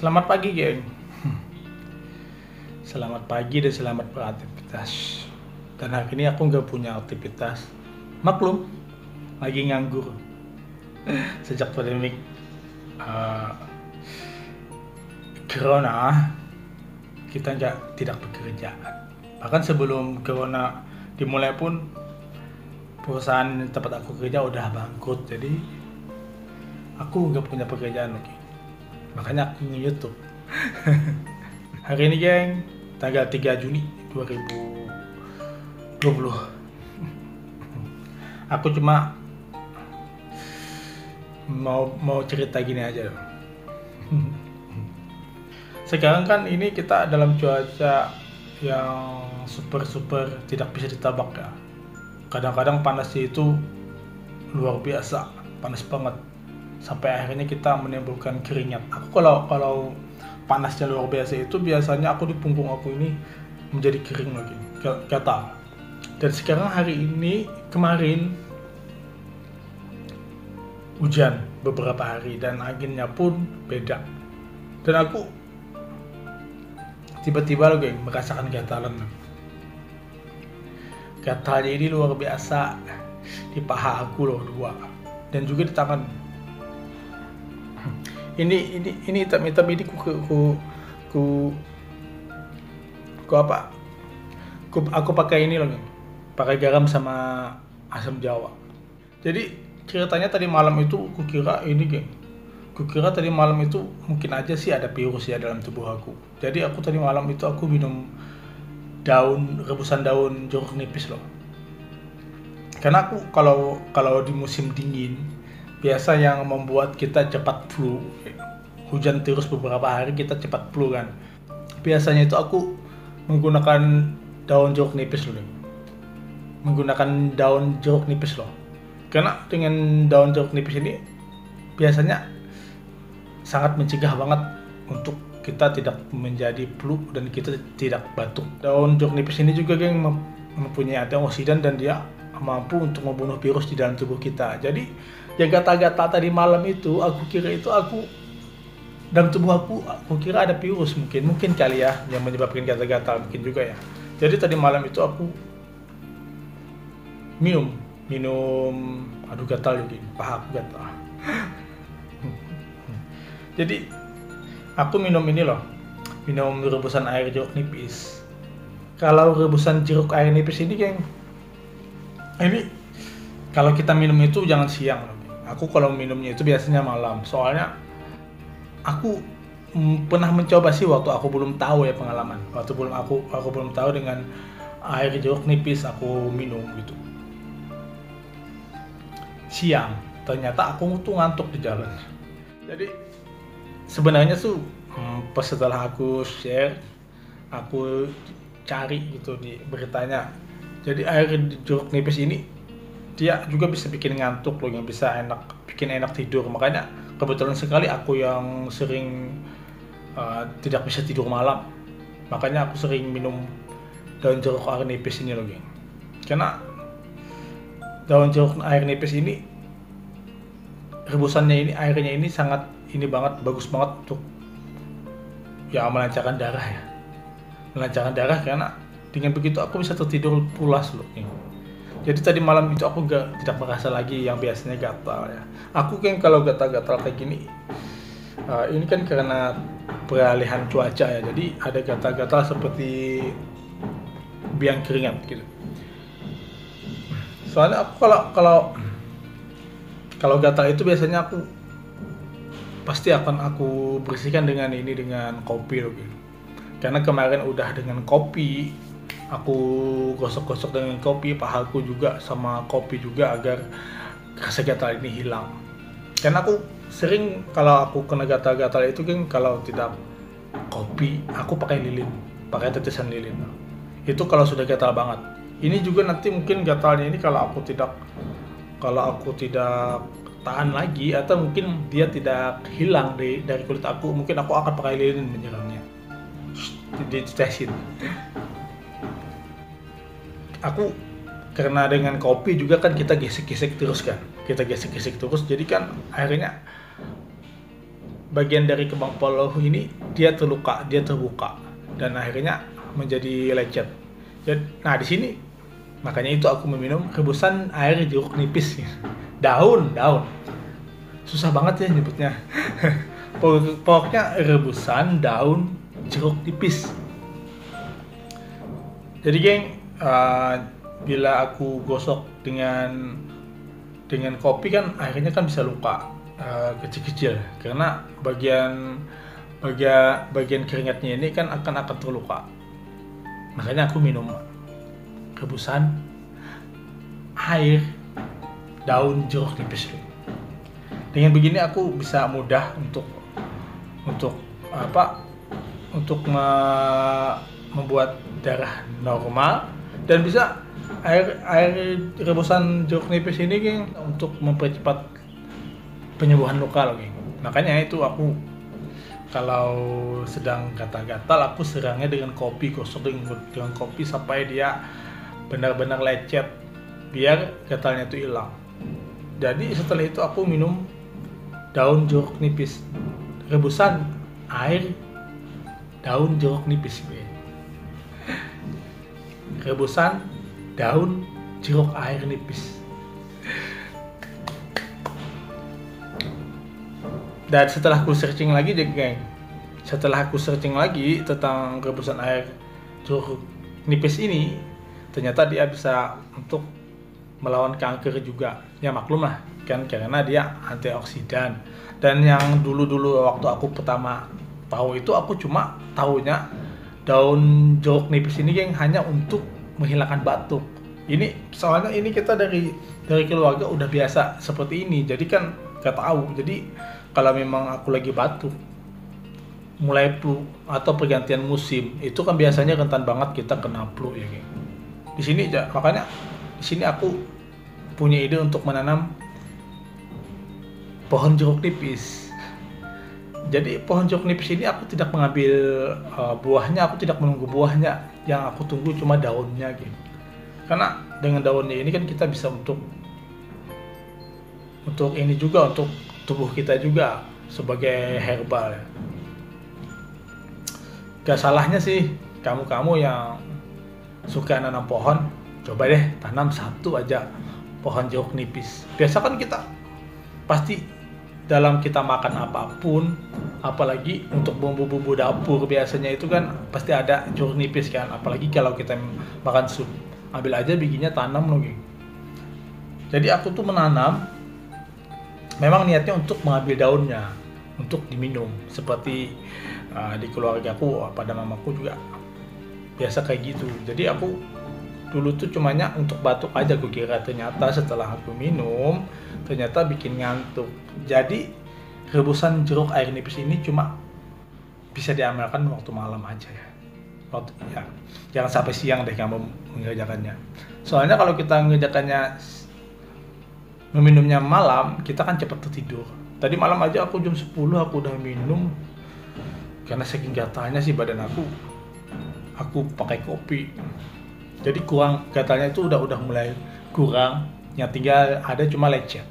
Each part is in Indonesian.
Selamat pagi, geng. Selamat pagi dan selamat beraktivitas. Dan hari ini aku nggak punya aktivitas. Maklum, lagi nganggur. Sejak pandemik corona, kita tidak bekerja. Bahkan sebelum corona dimulai pun, perusahaan tempat aku kerja udah bangkrut. Jadi aku nggak punya pekerjaan lagi. Makanya aku nge-YouTube. Hari ini, geng, tanggal 3 Juni 2020. Aku cuma mau cerita gini aja. Sekarang kan ini kita dalam cuaca yang super tidak bisa ditebak ya. Kadang-kadang panasnya itu luar biasa, panas banget. Sampai akhirnya kita menimbulkan keringat. Aku kalau panasnya luar biasa itu biasanya aku di punggung aku ini menjadi kering lagi, gatal. Dan sekarang hari ini, kemarin hujan beberapa hari dan anginnya pun beda. Dan aku tiba-tiba lagi merasakan gatalan. Gatalnya ini luar biasa di paha aku loh, 2, dan juga di tangan. Ini hitam-hitam ini aku pakai ini loh, pakai garam sama asam jawa. Jadi ceritanya tadi malam itu kukira tadi malam itu mungkin aja sih ada virus ya dalam tubuh aku. Jadi aku tadi malam itu aku minum rebusan daun jeruk nipis loh. Karena aku kalau di musim dingin biasa yang membuat kita cepat flu, hujan terus beberapa hari kita cepat flu kan. Biasanya itu aku menggunakan daun jeruk nipis loh. Karena dengan daun jeruk nipis ini biasanya sangat mencegah banget untuk kita tidak menjadi flu dan kita tidak batuk. Daun jeruk nipis ini juga yang mempunyai antioksidan dan dia mampu untuk membunuh virus di dalam tubuh kita. Jadi yang gatal-gatal tadi malam itu aku kira itu dalam tubuh aku kira ada virus, mungkin kali ya yang menyebabkan gatal-gatal, mungkin juga ya. Jadi tadi malam itu aku minum aduh gatal juga, paha aku gatal. Jadi aku minum rebusan air jeruk nipis. Kalau rebusan jeruk air nipis ini, geng, ini kalau kita minum itu jangan siang. Aku kalau minumnya itu biasanya malam. Soalnya aku pernah mencoba sih waktu aku belum tahu ya pengalaman. Waktu aku belum tahu dengan air jeruk nipis aku minum gitu. Siang, ternyata aku tuh ngantuk di jalan. Jadi sebenarnya tuh pas setelah aku share, aku cari gitu di beritanya. Jadi air jeruk nipis ini dia juga bisa bikin ngantuk loh, yang bisa bikin enak tidur. Makanya kebetulan sekali aku yang sering tidak bisa tidur malam, makanya aku sering minum daun jeruk air nipis ini loh, geng. Karena daun jeruk air nipis ini rebusannya ini, airnya ini sangat bagus banget untuk ya melancarkan darah karena dengan begitu aku bisa tertidur pulas loh, geng. Jadi tadi malam itu aku tidak merasa lagi yang biasanya gatal ya. Aku kan kalau gatal-gatal kayak gini, ini kan karena peralihan cuaca ya. Jadi ada gatal-gatal seperti biang keringat gitu. Soalnya aku kalau gatal itu biasanya aku pasti akan aku bersihkan dengan kopi loh gitu. Karena kemarin udah dengan kopi, aku gosok-gosok dengan kopi, pahaku juga sama kopi juga agar rasa gatal ini hilang. Karena aku sering kalau aku kena gatal-gatal itu kan kalau tidak kopi, aku pakai tetesan lilin. Itu kalau sudah gatal banget. Ini juga nanti mungkin gatalnya ini kalau aku tidak tahan lagi atau mungkin dia tidak hilang dari kulit aku, mungkin aku akan pakai lilin menyiramnya. Ditetesin. Aku karena dengan kopi juga kan kita gesek-gesek terus, jadi kan akhirnya bagian dari kembang poluh ini dia terluka, dia terbuka dan akhirnya menjadi lecet. Nah di sini makanya itu aku meminum rebusan air jeruk nipis. Daun, susah banget ya nyebutnya. Pokoknya rebusan daun jeruk nipis. Jadi geng, bila aku gosok dengan kopi kan akhirnya kan bisa luka kecil-kecil karena bagian keringatnya ini kan akan terluka. Makanya aku minum rebusan air daun jeruk nipis. Dengan begini aku bisa mudah untuk membuat darah normal dan bisa air rebusan jeruk nipis ini geng untuk mempercepat penyembuhan luka loh geng. Makanya itu aku kalau sedang gatal-gatal aku serangnya dengan kopi, gosok dengan kopi sampai dia benar-benar lecet biar gatalnya itu hilang. Jadi setelah itu aku minum daun jeruk nipis, rebusan air daun jeruk nipis. Rebusan daun jeruk air nipis. Dan setelah aku searching lagi geng, setelah aku searching lagi tentang rebusan air jeruk nipis ini, ternyata dia bisa untuk melawan kanker juga. Ya maklum lah kan karena dia antioksidan. Dan yang dulu waktu aku pertama tahu itu aku cuma tahunya daun jeruk nipis ini geng hanya untuk menghilangkan batuk. Ini soalnya ini kita dari keluarga udah biasa seperti ini, jadi kan gak tahu. Jadi kalau memang aku lagi batuk, mulai flu atau pergantian musim, itu kan biasanya rentan banget kita kena flu ya geng. Makanya di sini aku punya ide untuk menanam pohon jeruk nipis. Jadi pohon jeruk nipis ini aku tidak mengambil buahnya, aku tidak menunggu buahnya. Yang aku tunggu cuma daunnya gitu. Karena dengan daunnya ini kan kita bisa untuk ini juga untuk tubuh kita juga sebagai herbal ya. Gak salahnya sih kamu yang suka nanam pohon, coba deh tanam satu aja pohon jeruk nipis. Biasa kan kita pasti dalam kita makan apapun, apalagi untuk bumbu-bumbu dapur biasanya itu kan pasti ada jeruk nipis kan. Apalagi kalau kita makan sup, ambil aja bijinya tanam loh geng. Jadi aku tuh menanam, memang niatnya untuk mengambil daunnya untuk diminum. Seperti di keluarga aku, pada mamaku juga biasa kayak gitu. Jadi aku dulu tuh cumanya untuk batuk aja gue kira, ternyata setelah aku minum ternyata bikin ngantuk. Jadi rebusan jeruk air nipis ini cuma bisa diamalkan waktu malam aja ya. Jangan sampai siang deh kamu mengerjakannya. Soalnya kalau kita mengerjakannya meminumnya malam, kita kan cepat tertidur. Tadi malam aja aku jam 10 aku udah minum. Karena saking gatalnya sih badan aku pakai kopi. Jadi kurang gatalnya itu udah mulai kurang, yang tinggal ada cuma lecet.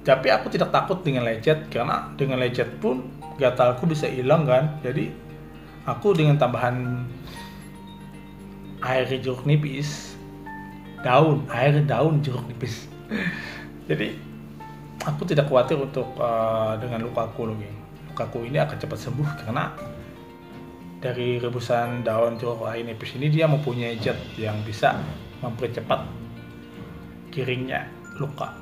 Tapi aku tidak takut dengan lecet karena dengan lecet pun gatalku bisa hilang kan. Jadi aku dengan tambahan air jeruk nipis, air daun jeruk nipis. Jadi aku tidak khawatir untuk dengan lukaku loh geng. Lukaku ini akan cepat sembuh karena dari rebusan daun jeruk air nipis ini dia mempunyai zat yang bisa mempercepat kiringnya luka.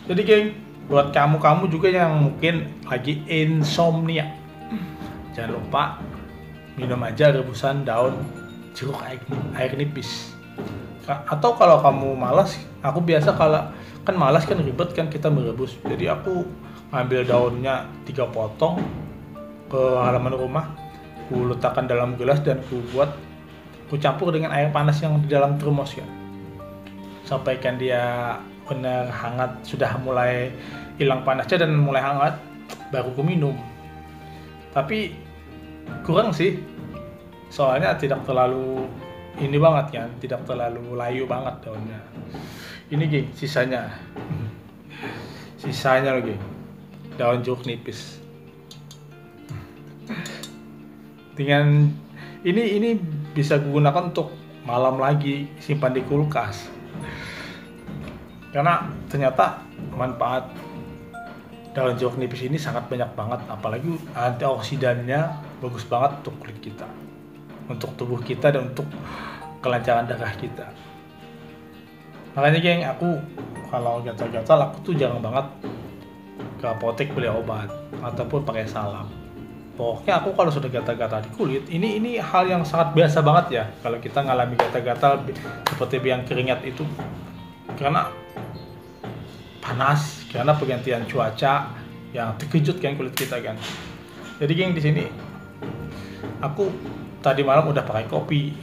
Jadi geng, buat kamu juga yang mungkin lagi insomnia, jangan lupa minum aja rebusan daun jeruk air nipis. Atau kalau kamu malas, aku biasa kalau kan malas kan ribet kan kita merebus. Jadi aku ambil daunnya 3 potong ke halaman rumah, ku letakkan dalam gelas dan ku campur dengan air panas yang di dalam termos ya. Sampaikan dia benar hangat, sudah mulai hilang panasnya dan mulai hangat, baru ku minum. Tapi kurang sih, soalnya tidak terlalu ini banget kan, tidak terlalu layu banget daunnya. Ini geng sisanya. Sisanya lagi daun jeruk nipis. Dengan ini bisa gunakan untuk malam lagi, simpan di kulkas. Karena ternyata manfaat daun jeruk nipis ini sangat banyak banget, apalagi antioksidannya bagus banget untuk kulit kita, untuk tubuh kita, dan untuk kelancaran darah kita. Makanya geng, aku kalau gatal-gatal aku tuh jarang banget ke apotek beli obat ataupun pakai salep. Pokoknya aku kalau sudah gatal-gatal di kulit, ini hal yang sangat biasa banget ya kalau kita ngalami gatal-gatal seperti yang keringat itu, karena panas, karena pergantian cuaca yang terkejut kan kulit kita kan. Jadi geng, di sini aku tadi malam udah pakai kopi,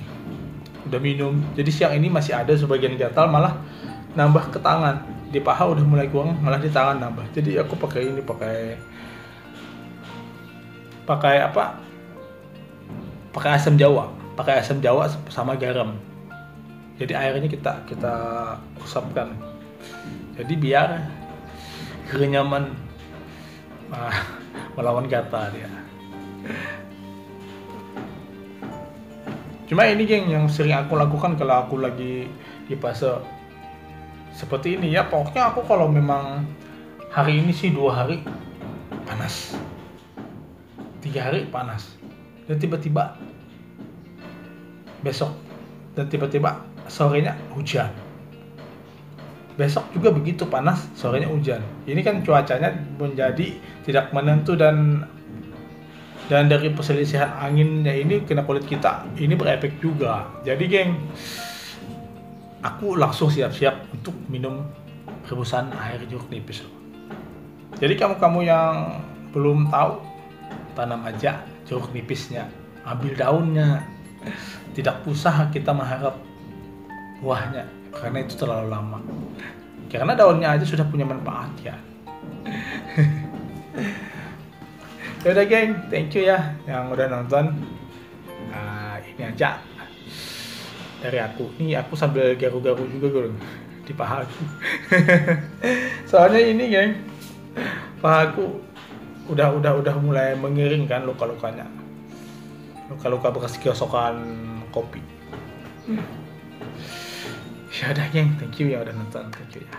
udah minum. Jadi siang ini masih ada sebagian gatal, malah nambah ke tangan. Di paha udah mulai kurang, malah di tangan nambah. Jadi aku pakai ini, pakai apa? Pakai asam jawa sama garam. Jadi airnya kita usapkan. Jadi biar kenyaman melawan gatal ya. Cuma ini geng yang sering aku lakukan kalau aku lagi di fase seperti ini ya. Pokoknya aku kalau memang hari ini sih 2 hari panas, 3 hari panas, dan tiba-tiba besok dan tiba-tiba sorenya hujan. Besok juga begitu, panas, sorenya hujan. Ini kan cuacanya menjadi tidak menentu, dan dari perselisihan anginnya ini kena kulit kita, ini berefek juga. Jadi geng, aku langsung siap-siap untuk minum rebusan air jeruk nipis. Jadi kamu yang belum tahu, tanam aja jeruk nipisnya, ambil daunnya. Tidak usah kita mengharap buahnya, karena itu terlalu lama. Karena daunnya aja sudah punya manfaat ya. Yaudah geng, thank you ya yang udah nonton. Ini aja dari aku. Ini aku sambil garu-garu juga gue di paha aku. Soalnya ini geng, paha aku udah mulai mengiring kan, luka-lukanya. Luka-luka bekas gosokan kopi. Ya udah geng, thank you ya udah nonton, thank you ya.